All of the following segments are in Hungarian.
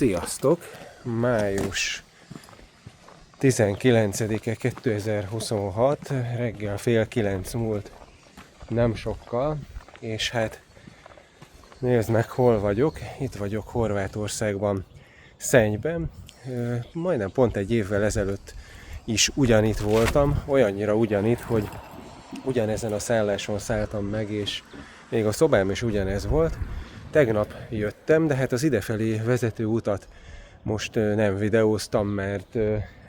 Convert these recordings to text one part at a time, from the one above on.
Sziasztok! Május 19-e 2026, reggel fél 9 múlt nem sokkal, és hát nézd meg, hol vagyok. Itt vagyok Horvátországban, Szennyben. Majdnem pont egy évvel ezelőtt is ugyanitt voltam, olyannyira ugyanitt, hogy ugyanezen a szálláson szálltam meg, és még a szobám is ugyanez volt. Tegnap jöttem, de hát az idefelé vezető utat most nem videóztam, mert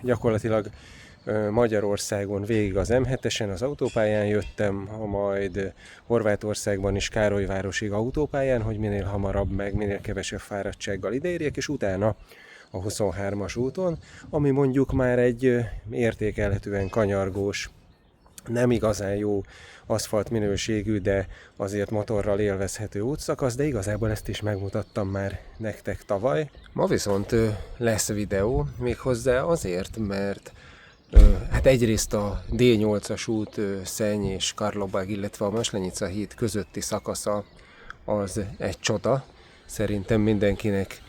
gyakorlatilag Magyarországon végig az M7-esen, az autópályán jöttem, majd Horvátországban is Károlyvárosig autópályán, hogy minél hamarabb, meg minél kevesebb fáradtsággal ideérjek, és utána a 23-as úton, ami mondjuk már egy értékelhetően kanyargós, nem igazán jó aszfalt minőségű, de azért motorral élvezhető útszakasz, de igazából ezt is megmutattam már nektek tavaly. Ma viszont lesz videó, méghozzá azért, mert hát egyrészt a D8-as út Szenny és Karlobag, illetve a Maslenica híd közötti szakasza az egy csoda. Szerintem mindenkinek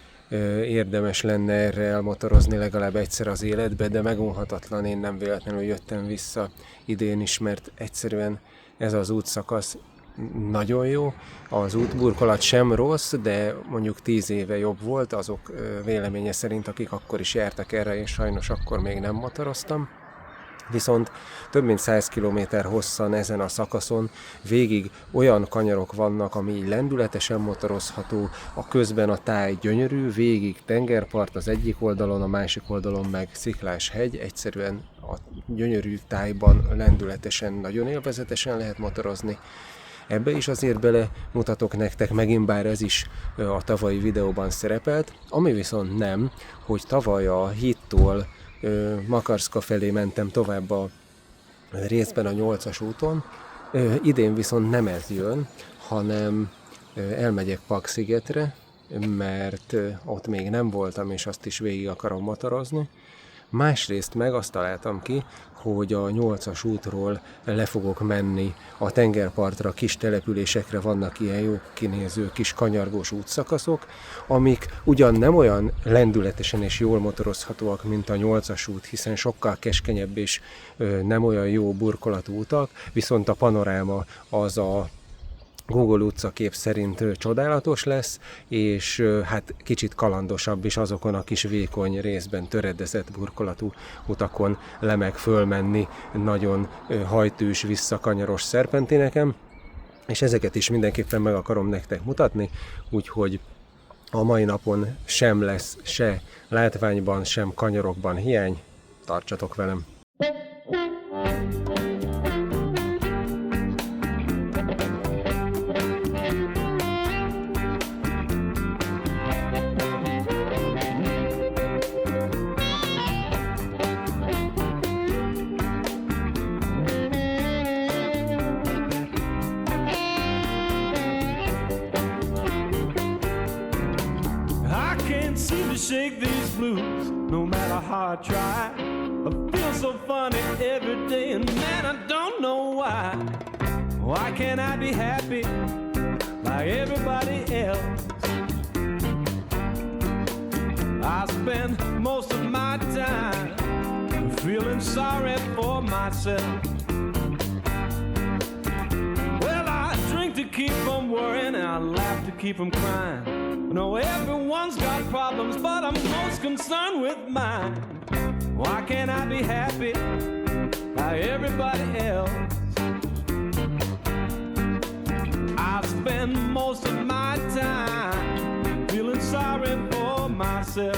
érdemes lenne erre elmotorozni legalább egyszer az életbe, de megunhatatlan, én nem véletlenül jöttem vissza idén is, mert egyszerűen ez az útszakasz nagyon jó. Az útburkolat sem rossz, de mondjuk 10 éve jobb volt, azok véleménye szerint, akik akkor is jártak erre, én sajnos akkor még nem motoroztam. Viszont több mint 100 km hosszan ezen a szakaszon végig olyan kanyarok vannak, ami így lendületesen motorozható, a közben a táj gyönyörű, végig tengerpart az egyik oldalon, a másik oldalon meg sziklás hegy, egyszerűen a gyönyörű tájban lendületesen, nagyon élvezetesen lehet motorozni. Ebbe is azért bele mutatok nektek, megint bár ez is a tavalyi videóban szerepelt, ami viszont nem, hogy tavaly a hídtól Makarszka felé mentem tovább a részben a 8-as úton. Idén viszont nem ez jön, hanem elmegyek Pakszigetre, mert ott még nem voltam, és azt is végig akarom motorozni. Másrészt meg azt találtam ki, hogy a 8-as útról le fogok menni a tengerpartra, kis településekre, vannak ilyen jó kinéző kis kanyargós útszakaszok, amik ugyan nem olyan lendületesen és jól motorozhatóak, mint a 8-as út, hiszen sokkal keskenyebb és nem olyan jó burkolatú utak, viszont a panoráma az a Google utcakép szerint csodálatos lesz, és hát kicsit kalandosabb is azokon a kis vékony részben töredezett burkolatú utakon le meg fölmenni nagyon hajtűs, visszakanyaros szerpentineken, és ezeket is mindenképpen meg akarom nektek mutatni, úgyhogy a mai napon sem lesz se látványban, sem kanyarokban hiány, tartsatok velem! Shake these blues, no matter how I try. I feel so funny every day, and man, I don't know why. Why can't I be happy like everybody else? I spend most of my time feeling sorry for myself. Well, I drink to keep from worrying, and I laugh to keep from crying. I know everyone's got problems, but I'm most concerned with mine. Why can't I be happy like everybody else? I spend most of my time feeling sorry for myself.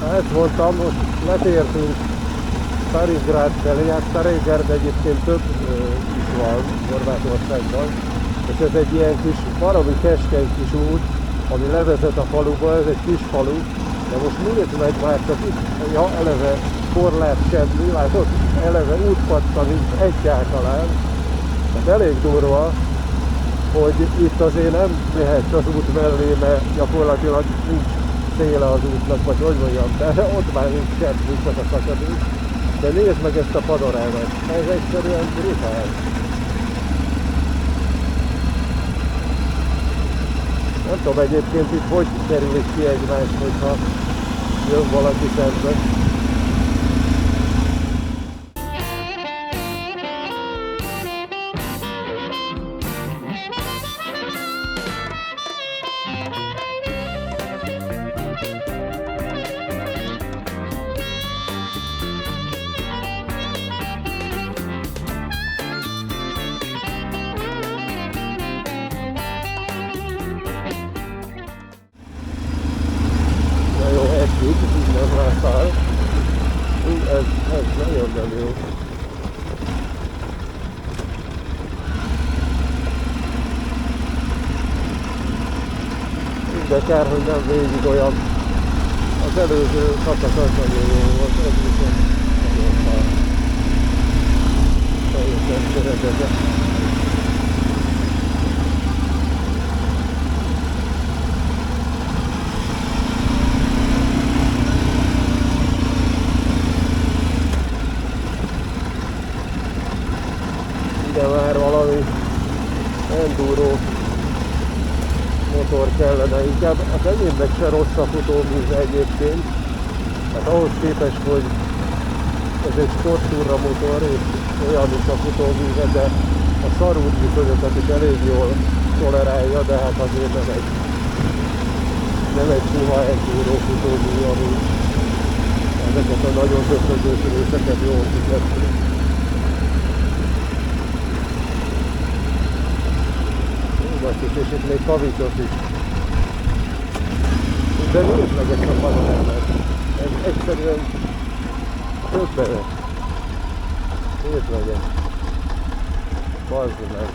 Ezt mondtam, most letértünk Stalingrad felé, hát Stalingrad egyébként több is van Horvátországban, és ez egy ilyen kis, valami keskeny kis út, ami levezet a faluba, ez egy kis falu, de most nézd meg már csak itt, ja, eleve korlát semmi, látod, eleve útpatka nincs egyáltalán, hát elég durva, hogy itt azért nem mehetsz az út mellé, mert gyakorlatilag nincs széle az útnak, vagy hogy mondjam, de ott már nincs semmi, csak a szakadék. De nézd meg ezt a panorámát, ez egyszerűen brutál. Nem tudom egyébként itt hogy kerülik ki egymást, hogyha jön valaki szembe. Innen már száll. Ez nagyon nem jó. De kár, hogy nem végig olyan. Az előző szakasz az nagyon jó volt, ez viszont nagyon száll. Teljesen töredezett. Ide már valami enduro motor kellene, inkább az enyémnek se rossz a futóműve egyébként, hát ahhoz képest, hogy ez egy sporttúra motor, és olyan is a futóműve, de a szarút viszonyokat is elég jól tolerálja, de hát azért nem egy puha enduro futómű, ami ezeket a nagyon zöldögős részeket jól fizeti. És itt még kavicsot is. De nézd meg ezt a panorámát. Ez egyszerűen többenet. Nézd meg ezt. Bazd meg.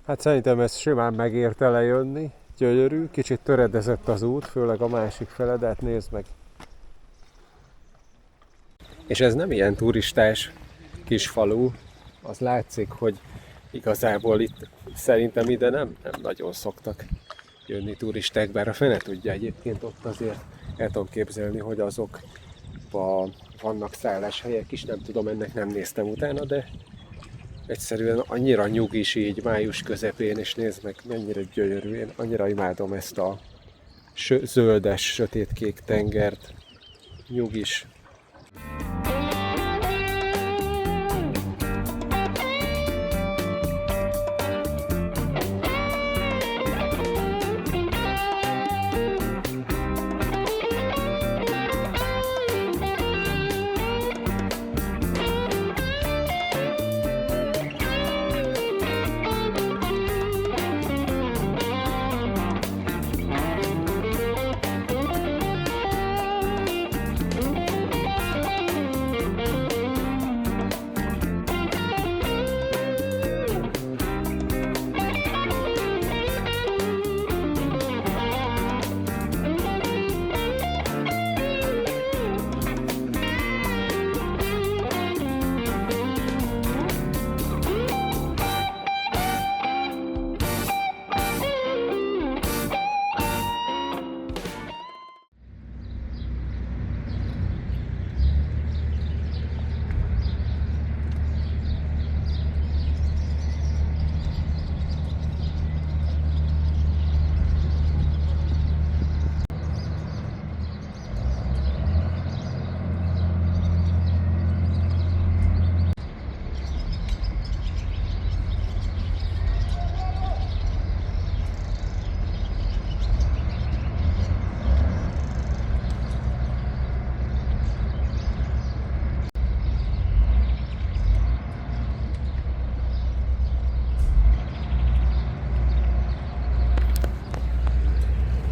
Hát szerintem ez simán megérte lejönni, gyönyörű, kicsit töredezett az út, főleg a másik fele, de hát nézd meg. És ez nem ilyen turistás kis falu, az látszik, hogy igazából itt szerintem ide nem nagyon szoktak jönni turisták, bár a fene tudja egyébként, ott azért el tudom képzelni, hogy azokban vannak szálláshelyek is, nem tudom, ennek nem néztem utána, de egyszerűen annyira nyugis így május közepén, és nézd meg, mennyire gyönyörű, én annyira imádom ezt a zöldes, sötétkék tengert, nyugis.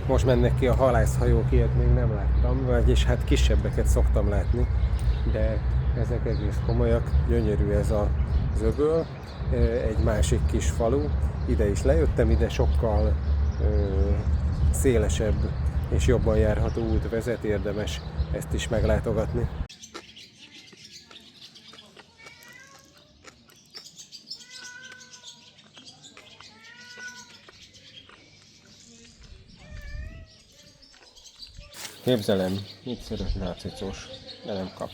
Most mennek ki a halászhajók, ilyet még nem láttam, vagyis hát kisebbeket szoktam látni, de ezek egész komolyak, gyönyörű ez az öböl, egy másik kis falu, ide is lejöttem, ide sokkal szélesebb és jobban járható út vezet, érdemes ezt is meglátogatni. Képzelem, itt szeretne a cicós, de nem kap.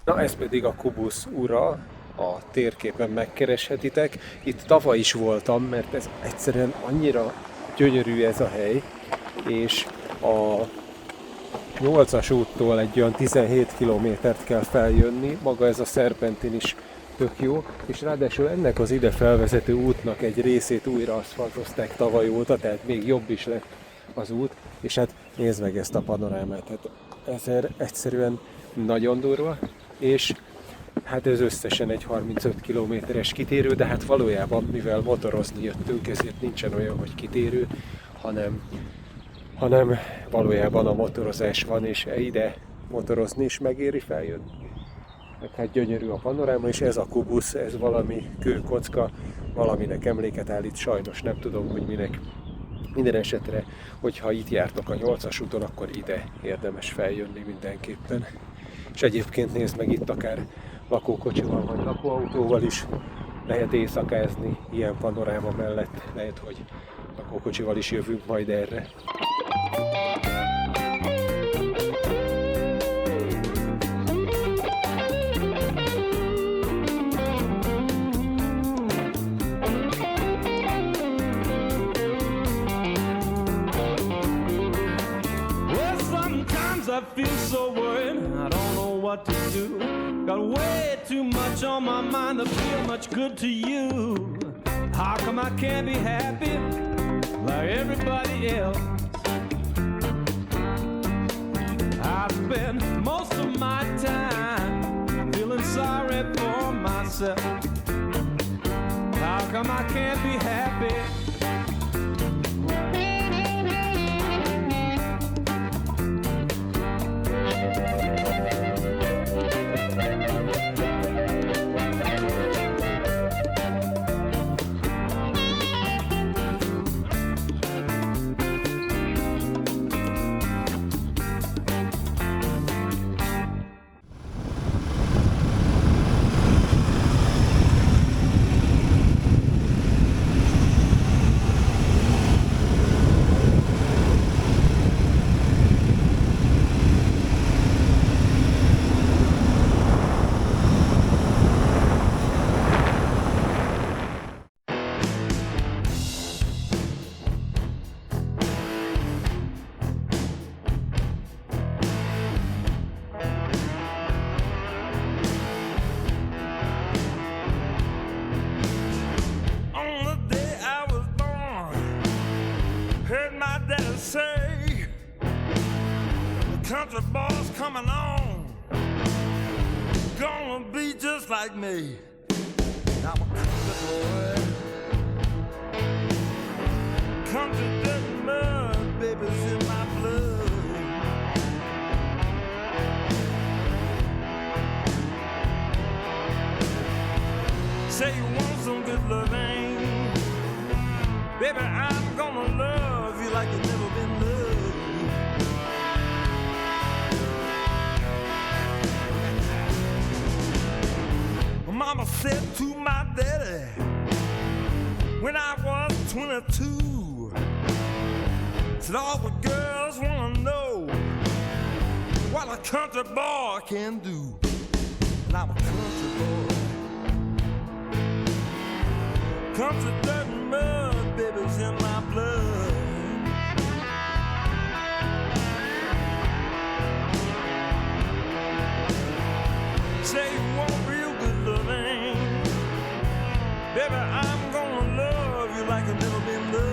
Na ez pedig a Kubusz ura, a térképen megkereshetitek. Itt tavaly is voltam, mert ez egyszerűen annyira gyönyörű ez a hely, és a 8-as úttól egy olyan 17 kilométert kell feljönni, maga ez a szerpentin is tök jó, és ráadásul ennek az ide felvezető útnak egy részét újra aszfaltozták tavaly óta, tehát még jobb is lett az út, és hát nézd meg ezt a panorámát, hát ez egyszerűen nagyon durva, és hát ez összesen egy 35 kilométeres kitérő, de hát valójában, mivel motorozni jöttünk, ezért nincsen olyan, hogy kitérő, hanem valójában a motorozás van, és ide motorozni is megéri feljönni. Hát gyönyörű a panoráma, és ez a Kubusz, ez valami kőkocka, valaminek emléket állít, sajnos nem tudom, hogy minek. Minden esetre, hogyha itt jártok a 8-as úton, akkor ide érdemes feljönni mindenképpen. És egyébként nézd meg, itt akár lakókocsival vagy lakóautóval is lehet éjszakázni, ilyen panoráma mellett. Lehet, hogy lakókocsival is jövünk majd erre. I feel so worried, I don't know what to do. Got way too much on my mind to feel much good to you. How come I can't be happy like everybody else? I spend most of my time feeling sorry for myself. How come I can't be happy? Say, the country boy's coming on, gonna be just like me. I'm a country boy, country dirt and mud, baby's in my blood. Say you want some good loving, baby, I'm gonna love you like you've never been loved. Mama said to my daddy when I was 22, said all the girls wanna know what a country boy can do. And I'm a country boy, country dirt and mud, baby's in my blood. Say you want real good loving, baby, I'm gonna love you like you've never been loved.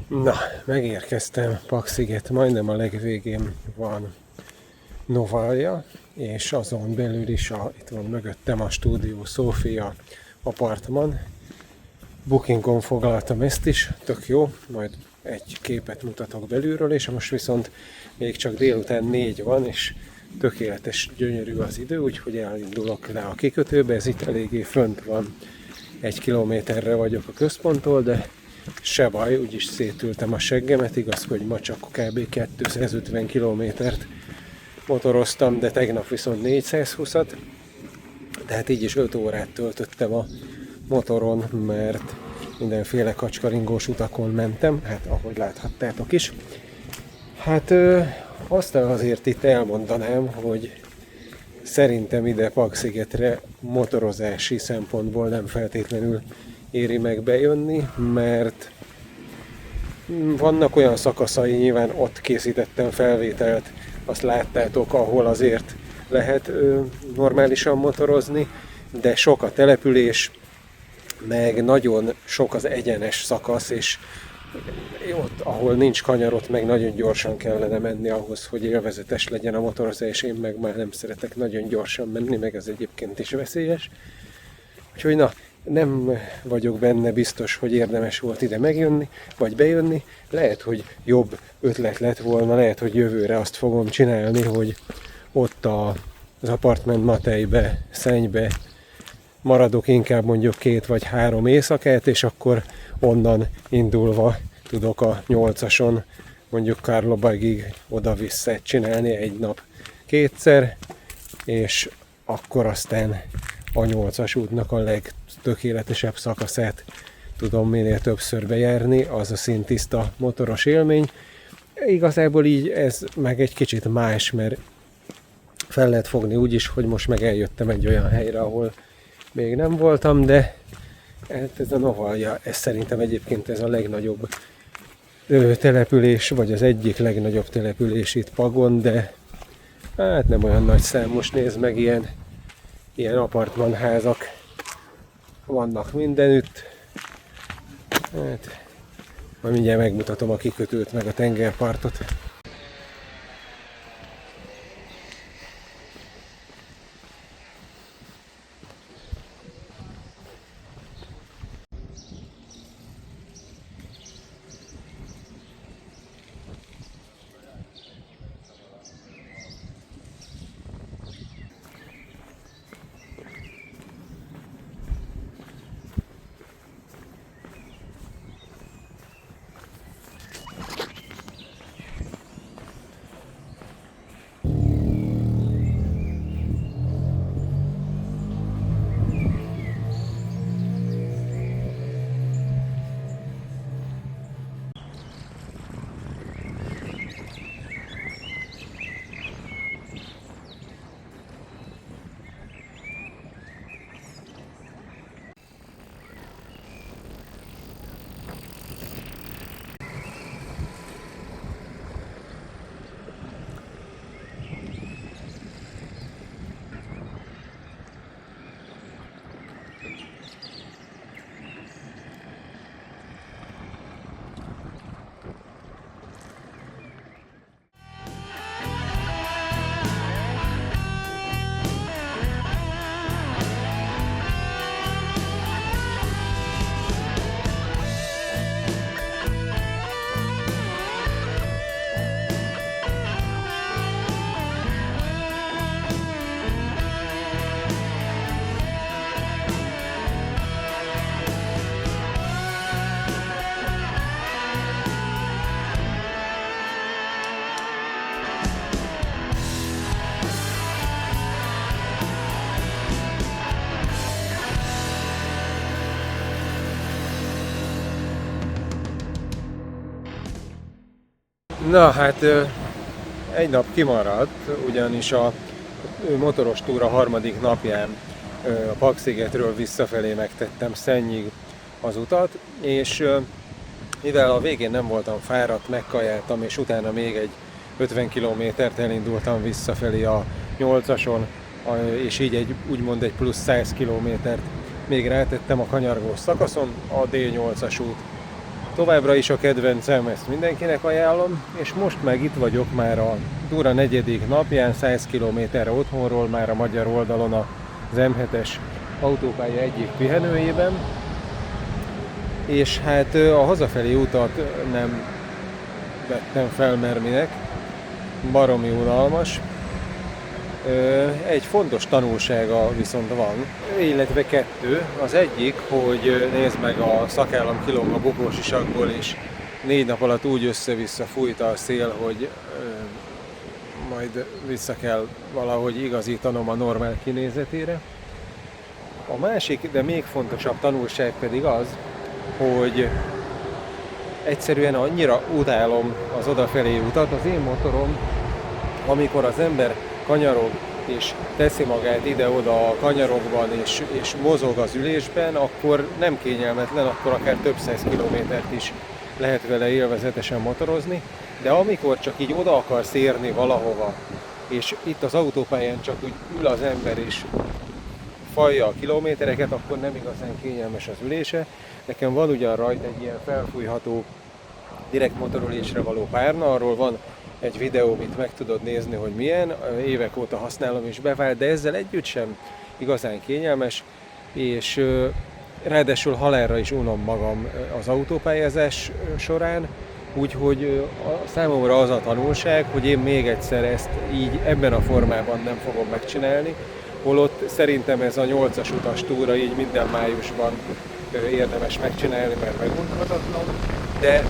Na, megérkeztem Paksziget, majdnem a legvégén van Novalja, és azon belül is itt van mögöttem a Stúdió Sofia apartman. Bookingon foglaltam ezt is, tök jó, majd egy képet mutatok belülről, és most viszont még csak délután 4 van, és tökéletes, gyönyörű az idő, úgyhogy elindulok le a kikötőbe, ez itt eléggé fönt van, 1 kilométerre vagyok a központtól, de se baj, úgyis szétültem a seggemet, igaz, hogy ma csak kb. 250 kilométert motoroztam, de tegnap viszont 420-at, tehát így is 5 órát töltöttem a motoron, mert mindenféle kacskaringós utakon mentem, hát ahogy láthattátok is. Hát azt azért itt elmondanám, hogy szerintem ide Pakszigetre motorozási szempontból nem feltétlenül éri meg bejönni, mert vannak olyan szakaszai, nyilván ott készítettem felvételt, azt láttátok, ahol azért lehet normálisan motorozni, de sok a település, meg nagyon sok az egyenes szakasz, és ott, ahol nincs kanyar, ott meg nagyon gyorsan kellene menni ahhoz, hogy élvezetes legyen a motorozás, én meg már nem szeretek nagyon gyorsan menni, meg ez egyébként is veszélyes. Úgyhogy na, nem vagyok benne biztos, hogy érdemes volt ide megjönni, vagy bejönni. Lehet, hogy jobb ötlet lett volna, lehet, hogy jövőre azt fogom csinálni, hogy ott az Apartment Matejbe, Szennybe maradok inkább mondjuk 2 vagy 3 éjszakát, és akkor onnan indulva tudok a 8-ason mondjuk Karlóbagig oda-vissza csinálni egy nap 2-szer, és akkor aztán a 8-as útnak a legtökéletesebb szakaszát tudom minél többször bejárni, az a szintiszta motoros élmény. Igazából így ez meg egy kicsit más, mert fel lehet fogni úgy is, hogy most meg eljöttem egy olyan helyre, ahol még nem voltam, de hát ez a Novalja, ez szerintem egyébként ez a legnagyobb település, vagy az egyik legnagyobb település itt Pagon, de hát nem olyan nagy szám, most nézd meg, ilyen apartmanházak vannak mindenütt. Hát, majd mindjárt megmutatom a kikötőt, meg a tengerpartot. Na hát egy nap kimaradt, ugyanis a motoros túra harmadik napján a Pakszigetről visszafelé megtettem Szennyig az utat, és mivel a végén nem voltam fáradt, megkajáltam, és utána még egy 50 kilométert elindultam visszafelé a 8-ason, és így úgymond egy plusz 100 kilométert még rátettem a kanyargós szakaszon, a D8-as út. Továbbra is a kedvencem, ezt mindenkinek ajánlom, és most meg itt vagyok már a túra 4. napján, 100 kilométerre otthonról, már a magyar oldalon az M7-es autópálya egyik pihenőjében. És hát a hazafelé utat nem vettem fel, mert minek, baromi unalmas. Egy fontos tanulsága viszont van, illetve kettő. Az egyik, hogy nézd meg, a szakállam kilóg a bokósisakból, és 4 nap alatt úgy össze-vissza fújta a szél, hogy majd vissza kell valahogy igazítanom a normál kinézetére. A másik, de még fontosabb tanulság pedig az, hogy egyszerűen annyira utálom az odafelé utat. Az én motorom, amikor az ember kanyarog és teszi magát ide-oda a kanyarokban és mozog az ülésben, akkor nem kényelmetlen, akkor akár több 100 kilométert is lehet vele élvezetesen motorozni, de amikor csak így oda akarsz érni valahova, és itt az autópályán csak úgy ül az ember és falja a kilométereket, akkor nem igazán kényelmes az ülése. Nekem van ugyan rajta egy ilyen felfújható direkt motorolésre való párna, arról van egy videó, amit meg tudod nézni, hogy milyen, évek óta használom és bevált, de ezzel együtt sem igazán kényelmes, és ráadásul halálra is unom magam az autópályázás során, úgyhogy számomra az a tanulság, hogy én még egyszer ezt így ebben a formában nem fogom megcsinálni, holott szerintem ez a 8-as utas túra így minden májusban érdemes megcsinálni, mert megunhatatlan, de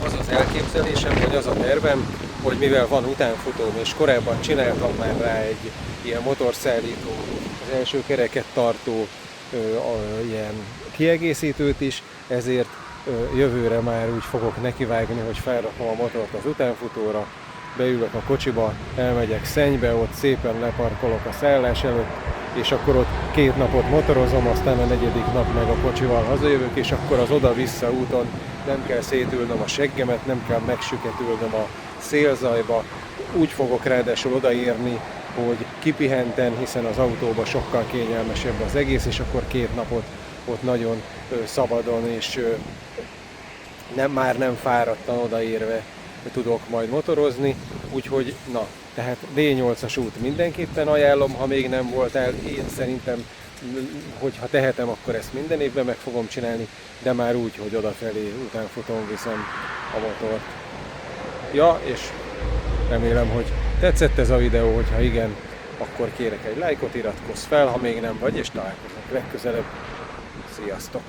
az az elképzelésem, vagy az a tervem, hogy mivel van utánfutóm, és korábban csináltam már rá egy ilyen motorszállító, az első kereket tartó ilyen kiegészítőt is, ezért jövőre már úgy fogok nekivágni, hogy felrakom a motort az utánfutóra, beülök a kocsiba, elmegyek Szennybe, ott szépen leparkolok a szállás előtt, és akkor ott 2 napot motorozom, aztán a 4. nap meg a kocsival hazajövök, és akkor az oda-vissza úton nem kell szétülnöm a seggemet, nem kell megsüketülnöm a szélzajba. Úgy fogok ráadásul odaérni, hogy kipihenten, hiszen az autóban sokkal kényelmesebb az egész, és akkor 2 napot ott nagyon szabadon, és már nem fáradtan odaérve tudok majd motorozni, úgyhogy na, tehát D8-as út mindenképpen ajánlom, ha még nem voltál. Én szerintem, hogyha tehetem, akkor ezt minden évben meg fogom csinálni, de már úgy, hogy odafelé utánfutom viszem a motort. Ja, és remélem, hogy tetszett ez a videó, hogyha igen, akkor kérek egy lájkot, iratkozz fel, ha még nem vagy, és találkozunk legközelebb. Sziasztok!